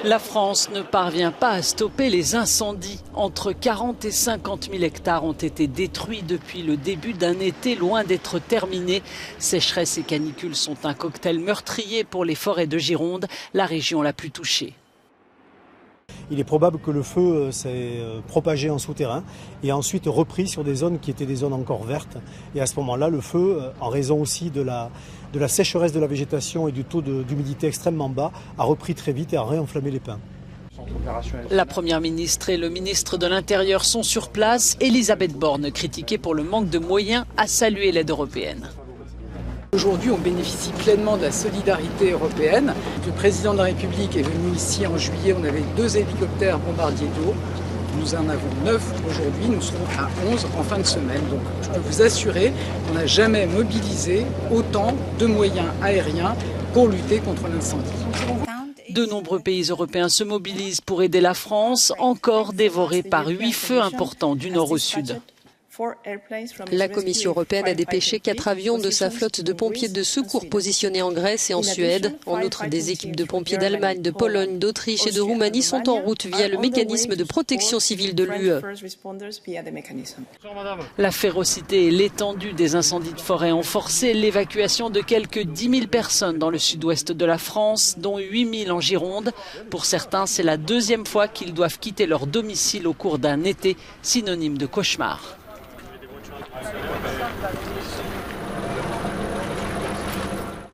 La France ne parvient pas à stopper les incendies. Entre 40 et 50 000 hectares ont été détruits depuis le début d'un été loin d'être terminé. Sécheresse et canicule sont un cocktail meurtrier pour les forêts de Gironde, la région la plus touchée. Il est probable que le feu s'est propagé en souterrain et ensuite repris sur des zones qui étaient des zones encore vertes. Et à ce moment-là, le feu, en raison aussi de la sécheresse de la végétation et du taux d'humidité extrêmement bas, a repris très vite et a réenflammé les pins. La Première ministre et le ministre de l'Intérieur sont sur place. Elisabeth Borne, critiquée pour le manque de moyens, a salué l'aide européenne. Aujourd'hui, on bénéficie pleinement de la solidarité européenne. Le président de la République est venu ici en juillet, on avait 2 hélicoptères bombardiers d'eau. Nous en avons 9 aujourd'hui, nous serons à 11 en fin de semaine. Donc je peux vous assurer qu'on n'a jamais mobilisé autant de moyens aériens pour lutter contre l'incendie. De nombreux pays européens se mobilisent pour aider la France, encore dévorée par 8 feux importants du nord au sud. La Commission européenne a dépêché 4 avions de sa flotte de pompiers de secours positionnés en Grèce et en Suède. En outre, des équipes de pompiers d'Allemagne, de Pologne, d'Autriche et de Roumanie sont en route via le mécanisme de protection civile de l'UE. La férocité et l'étendue des incendies de forêt ont forcé l'évacuation de quelques 10 000 personnes dans le sud-ouest de la France, dont 8 000 en Gironde. Pour certains, c'est la 2e fois qu'ils doivent quitter leur domicile au cours d'un été synonyme de cauchemar.